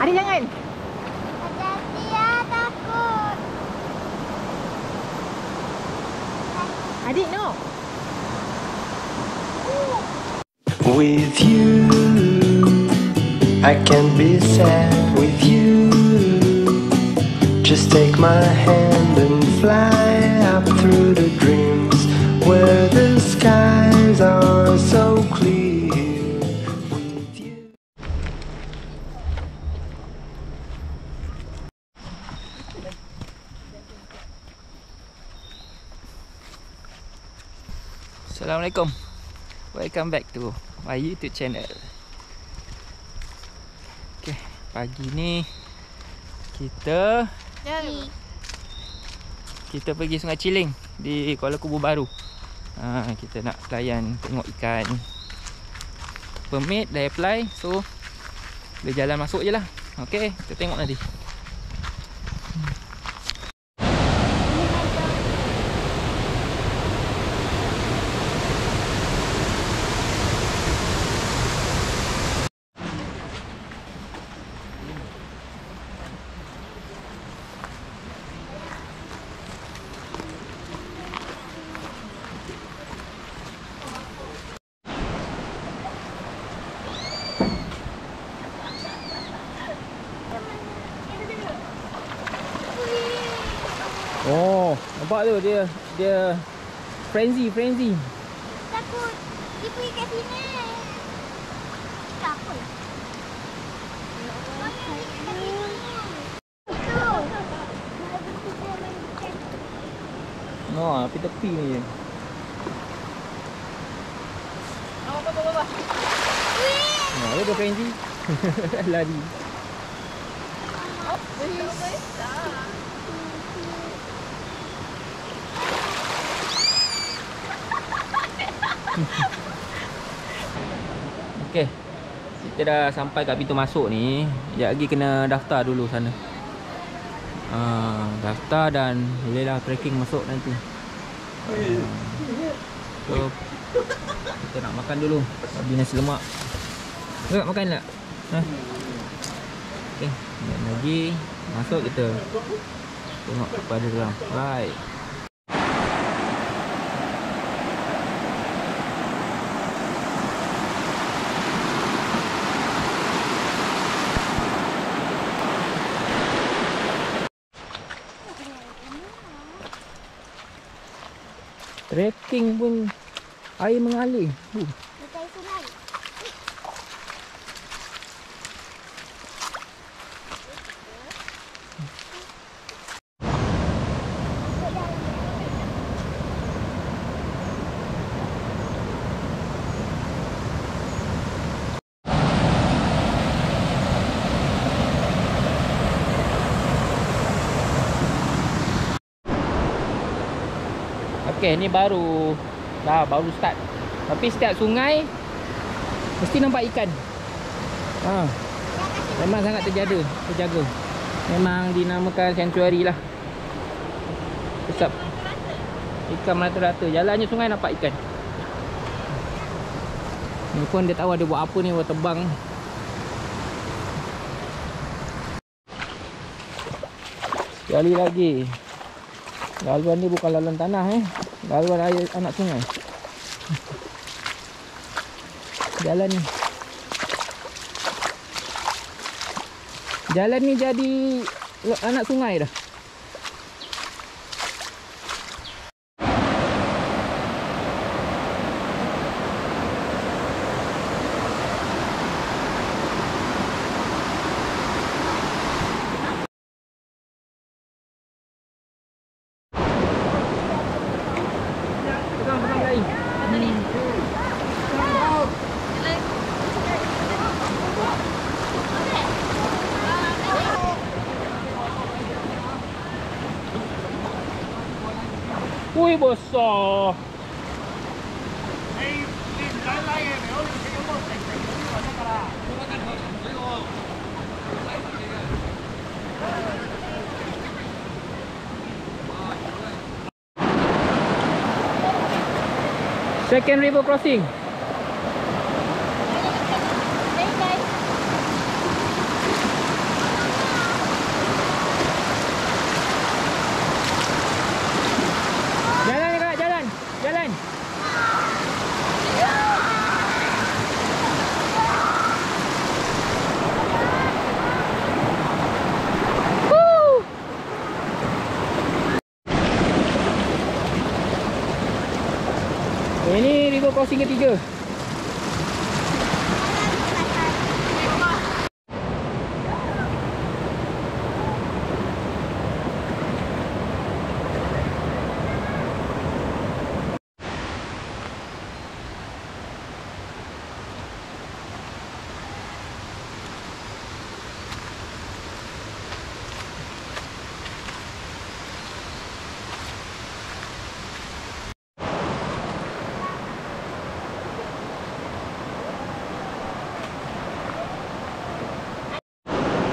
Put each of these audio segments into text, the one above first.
Adik jangan. Hati-hati ya, takut. Adik no. With you, I can't be sad with you. Just take my hand and fly up through the dreams where the skies are so clear. With you. Assalamualaikum. Welcome back to my YouTube channel. Okay, pagi ni kita pergi Sungai Ciling di Kuala Kubu Baru. Kita nak layan tengok ikan. Permit dah apply, so boleh jalan masuk je lah. Okay, kita tengok nanti. Oh, nampak tu dia frenzy. Takut. Dia pergi kat sini. Tak apa lah. No, api tepi ni je. Bawah. Dia dah frenzy. Lari. Okay, kita dah sampai kat pintu masuk ni. Sekejap lagi kena daftar dulu sana. Daftar dan bolehlah trekking masuk nanti. So kita nak makan dulu babi nasi lemak. Nak makan tak? Okay, dan lagi masuk kita tengok kepada orang. Right. Trekking pun air mengalir. Dekat sungai. Okay, ni baru start. Tapi setiap sungai mesti nampak ikan. Memang sangat terjaga. Memang dinamakan sanctuary lah. Pusat ikan merata-rata. Jalannya sungai nampak ikan. Ni pun dia tahu ada buat apa ni, buat tebang. Sekali lagi, laluan ni bukan laluan tanah laluan air anak sungai. Jalan ni jadi anak sungai dah. Ui, besar. Second river crossing. crossing ketiga.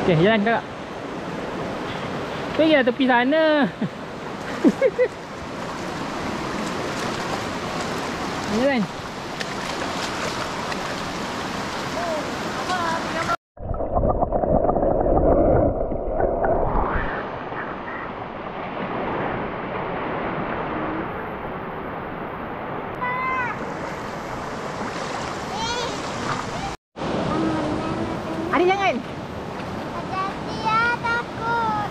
Okay, jalan kakak. Pergilah tepi sana. Jalan. Adik jangan. Hati-hati ya, takut.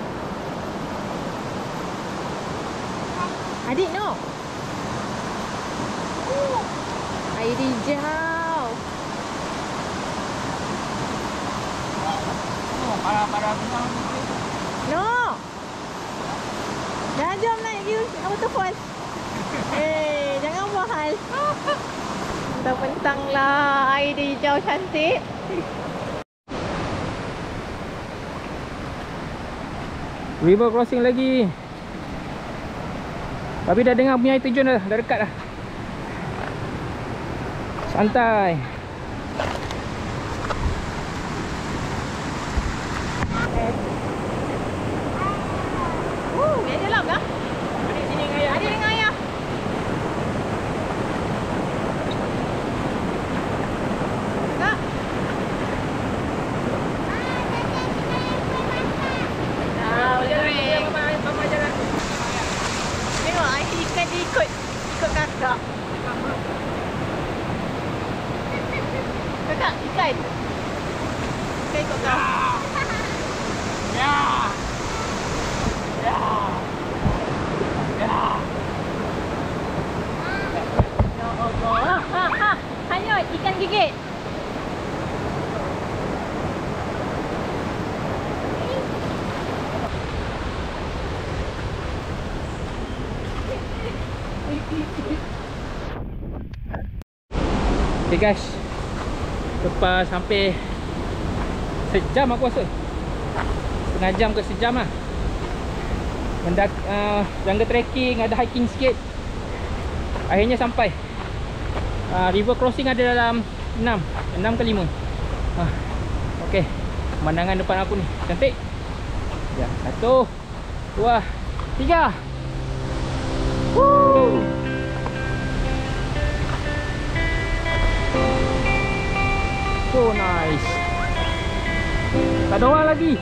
Adik no. Adik jauh. Oh, parah-parah bintang. No. Dah jom naik you waterfall. Jangan buat hal. Mentang-mentang lah air dia hijau cantik. River crossing lagi. Tapi dah dengar punya air terjun dah dekat dah. Santai. Dia dalam dah. Adik sini dengan ayah. Adik dengan ayah. Kak. Boleh. Mama jalan. Tengok air ikan dia ikut kakak. Kakak, ikan. Ikan ikut kau. Ya. Ya. Ya. Ya Allah. Hanyut ikan gigit. Okay guys, lepas hampir sejam aku rasa, setengah jam ke sejam lah, jungle trekking, ada hiking sikit, akhirnya sampai. River crossing ada dalam 6 ke 5. Okay, pemandangan depan aku ni cantik. Ya, 1, 2, 3. Woo! So nice. Tak ada orang lagi.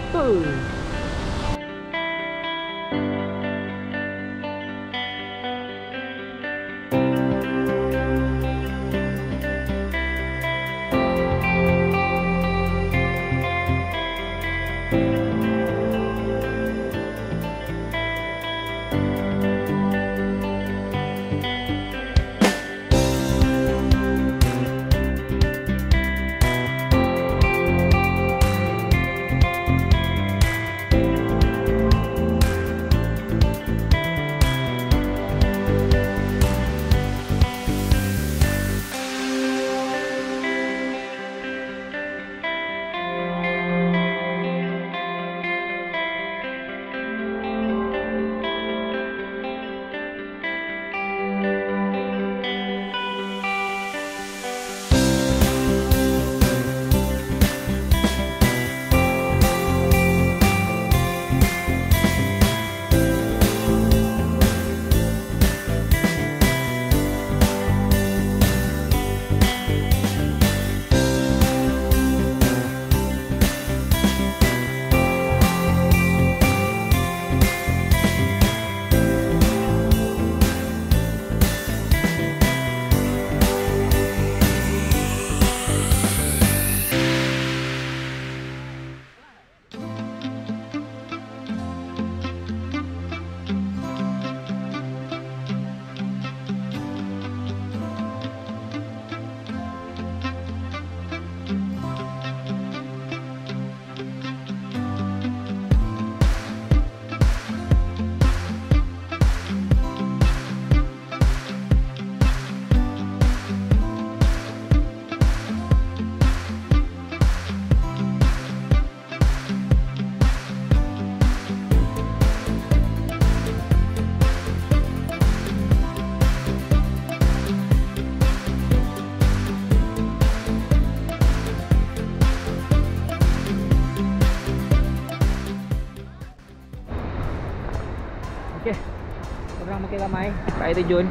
orang makin ramai kat air terjun.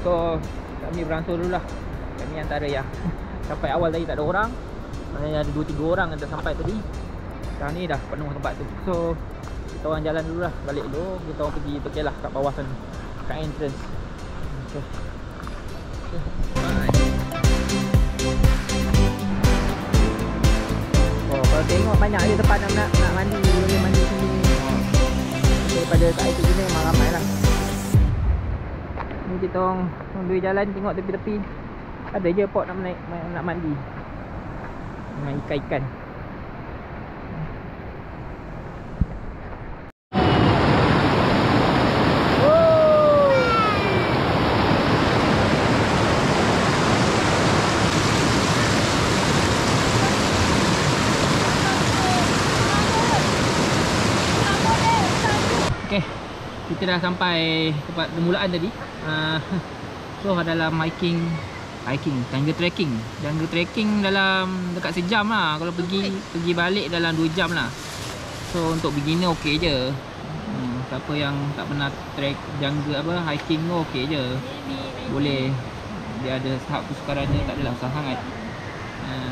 So kami beransur dulu lah. Kami antara yang sampai awal tadi tak ada orang. Hanya ada 2-3 orang yang dah sampai tadi. Sekarang ni dah penuh tempat tu. So kita orang jalan dulu lah, balik dulu. Kita orang pergi tekelah kat bawah sana, kat entrance. Okay. Bye. Oh, kalau tengok banyak je tempat nak mandi, boleh mandi sini. Daripada kat air terjun ni memang ramai lah. Ni kita orang sambil jalan tengok tepi-tepi. Ada je pot nak mandi dengan ikan-ikan. Okay, kita dah sampai tempat permulaan tadi. So dalam hiking jungle trekking dalam dekat sejam lah. Kalau pergi balik dalam 2 jam lah. So untuk beginner okey je. Siapa yang tak pernah trek jungle hiking tu okey je. Boleh. Dia ada tahap kesukaran dia, tak adalah susah sangat.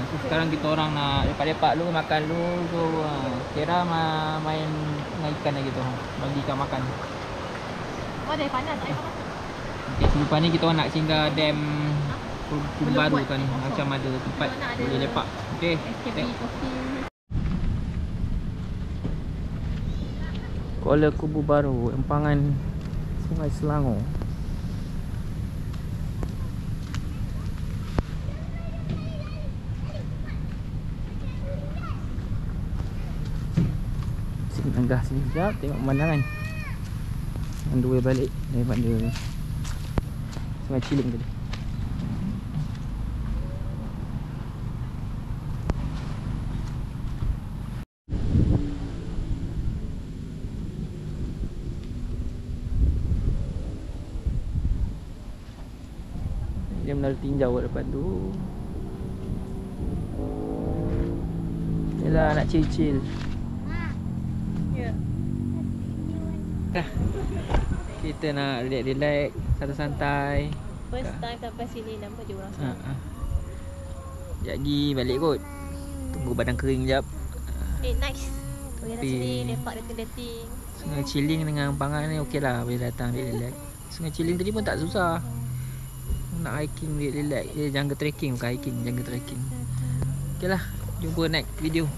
So sekarang kita orang nak lepak-lepak dulu, makan dulu. So kira main dengan ikan lagi tu. Bagi ikan makan. Oh, dah panas, air panas. Okay, selepas ni kita orang nak singgah dam baru kan, macam ada tempat boleh lepak. Okey. Kuala Kubu Baru, empangan Sungai Selangor. Sini nanggah sini sekejap, tengok pemandangan. On the way balik daripada Sungai Ciling tadi. Dia menara tinjau kat depan tu. Yalah, nak chill-chill. Ya. Dah. Kita nak relax-relax, santai-santai. First time sampai sini nampak je orang semua. Sekejap lagi balik kot. Tunggu badan kering sekejap. Nice. Kau jalan sini, lepak dating-dating. Sungai Ciling dengan empangan ni okey lah, boleh datang relax. Sungai Ciling tadi pun tak susah. Nak hiking relax. Dia jungle trekking, bukan hiking, jungle trekking. Okey lah, jumpa next video.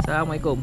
Assalamualaikum.